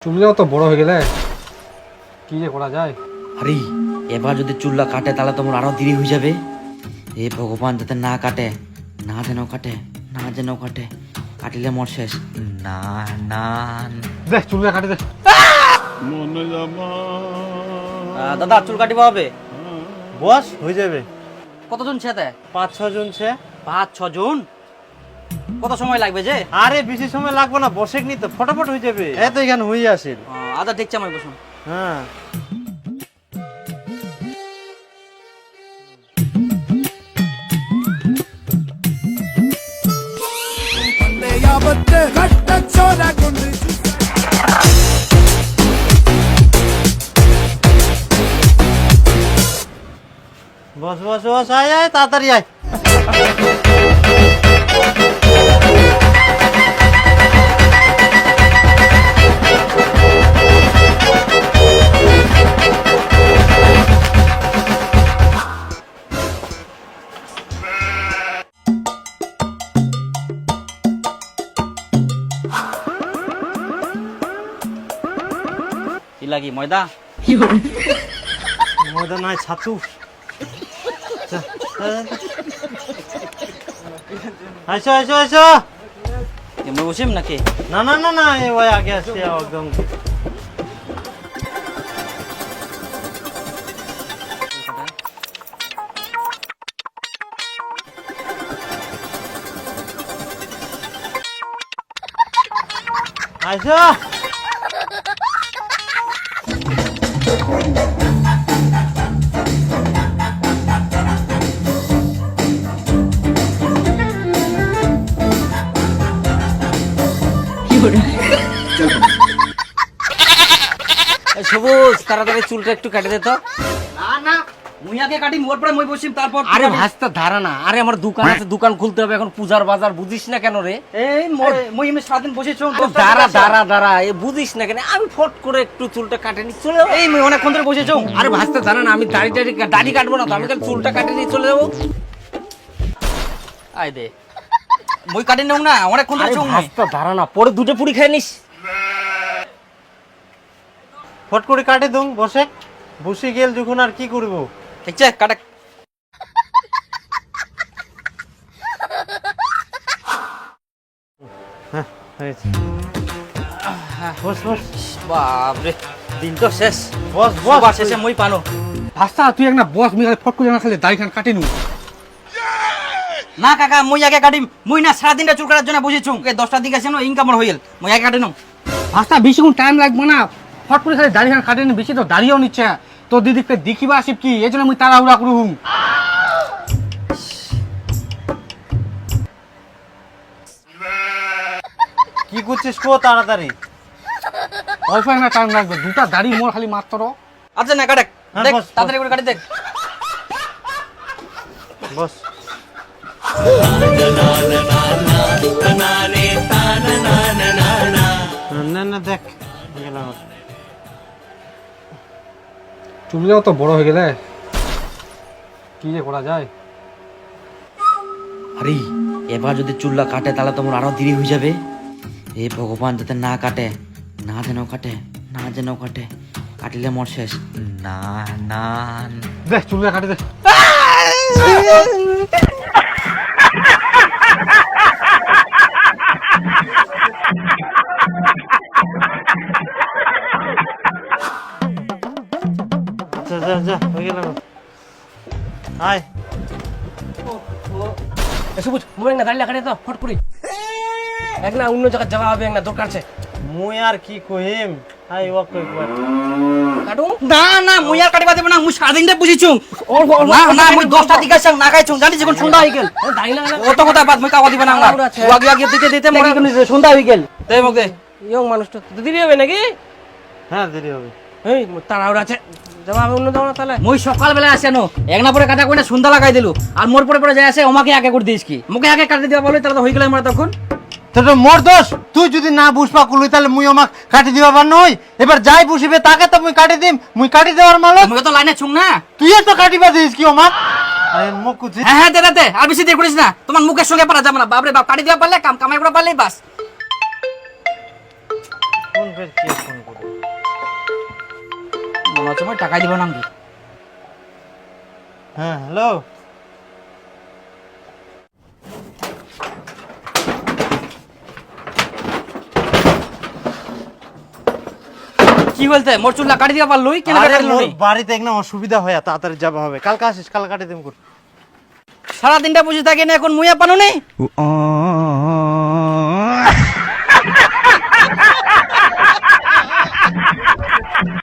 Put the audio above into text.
চুলটাও তো বড় হয়ে গেলে কি যে করা যায়। আরে এবার যদি চুলটা কাটে তাহলে তোমার আরো দেরি হয়ে যাবে। এ ভগবান যাতে না কাটে, না যেন কাটে, না যেন কাটে, কাটিলে মোর শেষ। না না দেখ চুলটা কাটে দে। দাদা চুল কাটিব হবে? বস হয়ে যাবে। কতজন ছেতে? 5-6 জন ছে। 5-6 জন? কত সময় লাগবে যে? আরে বেশি সময় লাগবে না, বসেক নি তো ফটাফট হয়ে যাবে। এত এখানে হয়ে আসেন। আদা ঠিক আছে, বসুন। হ্যাঁ বস বস বস, আয় আয় তাড়াতাড়ি আয়। কি লাগি ময়দা? ময়দা নাই, ছাতু। আইসো আইসো আইসো। এমনি বসিম নাকি? না না না না, এ ওই আগে আসছে একদম। আইসো। সবুজ তাড়াতাড়ি চুলটা একটু কেটে দে তো। না না, মুই আগে কাটি, মোর পরে মই বসিম, তারপর। আরে ভাস্তা ধারা না, আরে আমার দোকান আছে, দোকান খুলতে হবে এখন, পূজার বাজার বুঝিস না কেন রে? এই মই এমনি সারাদিন বসেছো। দাঁড়া দাঁড়া দাঁড়া, এ বুঝিস না কেন? আমি ফট করে একটু চুলটা কাটে নি চলে যাবো। এই মই অনেকক্ষণ ধরে বসেছো। আরে ভাস্তা জানা না, আমি দাড়ি কাটবো না তো, আমি খালি চুলটা কাটে নিয়ে চলে যাবো। আয় দে, মই কাটি নাও না, অনেকক্ষণ ধরে আরে চুল। ভাস্তা ধারা না, পরে দুটো পুরি খেয়ে নিস। ফট করে কাটে দুম, বসে বসে গেল যখন আর কি করব। ঠিক আছে, কাটা। হ্যাঁ হয়েছে। বস বস বাপরে, দিন তো শেষ। বস বস বস শেষে মই পানো। ভাস্তা তুই একটা বস মিলে ফট করে না খালি দাড়ি খান কাটে নু। না কাকা, মই আগে কাটিম। মই না সারাদিনটা চুল কাটার জন্য বসেছো। 10টার দিকে আছে না, ইনকাম হয়ে গেল, মই আগে কাটে নাও। ভাস্তা বেশিক্ষণ টাইম লাগবে না, ফট করে খালি দাড়ি খান কাটে নি। বেশি তো দাড়িও নিচ্ছে, তোর দিদিকে দেখিবা আসিব কি, এই জন্য আমি তাড়াহুড়া করুম। কি করছিস কো তাড়াতাড়ি। অল্প না টাইম লাগবে, দুটা দাড়ি মোর খালি মাত্র। আচ্ছা না কাটে হ্যাঁ, দেখ, বস, বস। তাড়াতাড়ি করে কাটি দেখ। বস না না দেখ গেলাম। চুলটাও তো বড় হয়ে গেলে কি যে করা যায়। আরে এবার যদি চুলটা কাটে তাহলে তোমার আরো দেরি হয়ে যাবে। এ ভগবান যাতে না কাটে, না যেন কাটে, না যেন কাটে, কাটিলে মোর শেষ। না না দেখ চুলটা কাটে দে। আচ্ছা যা যা হয়ে গেলাম। আয় সবুজ মুখ না দাড়ি লাগাড়ে তো ফট করে এক না অন্য জায়গায় যাওয়া হবে, এক না দরকার আছে। মুই আর কি কহিম। আয় ওয়াক কই কাটু না না, মুই আর কাটিবা দেব না, মুই সারাদিনটা বসেছো। না না, মুই 10টা দিকে আসং, না খাইছো, জানি যখন সন্ধ্যা হয়ে গেল। দাড়ি লাগা অত কথা বাদ, মুই কাওয়া দিবা না। তাড়াহুড়া আছে। আগে আগে দিতে দিতে মরে সন্ধ্যা হয়ে গেল। দে মুখ দে। ইয়ং মানুষটা তো দেরি হবে নাকি? হ্যাঁ দেরি হবে। এই তাড়াহুড়া আছে, যাওয়া হবে অন্য যাওয়া না তাহলে। মুই সকালবেলা আসে নো, এক না পরে কাটা কইনা সন্ধ্যা লাগাই দিলু, আর মোর পরে পরে যায় আসে ওমাকে আগে করে দিস কি, মুকে আগে কাটি দিবা বলে তাহলে তো হয়ে গেল আমরা তখন। তো মোর দোষ, তুই যদি না বুঝবা কুলুই তাহলে মুই আমাক কাটি দিবা পার নই। এবার যাই বুঝিবে তাকে তো মুই কাটি দিম, মুই কাটি দেওয়ার মালক। মুকে তো লাইনে ছুং না। তুই তো কাটিবা দিস কি আমাক। আরে মুখ কুচি। হ্যাঁ হ্যাঁ, দে দে, আর বেশি দেরি করিস না, তোমার মুখের সঙ্গে পারা যাবে না। বাপরে বাপ, কাটি দিবা পারলে কাম কামাই করা পারলেই বাস। ফোন ফের কে ফোন করে? মনে হচ্ছে ভাই টাকাই দিব নাকি। হ্যাঁ হ্যালো, কি বলতে মোর চুলটা কাটি দিবা পারলুই কেন আরে কাটলি মোর নি? বাড়িতে একদম অসুবিধা হয় তাড়াতাড়ি যাবা হবে, কালকে আসিস, কাল কাটে দিম কর। সারা দিনটা বসে থাকি না এখন মুইয়া পানো নেই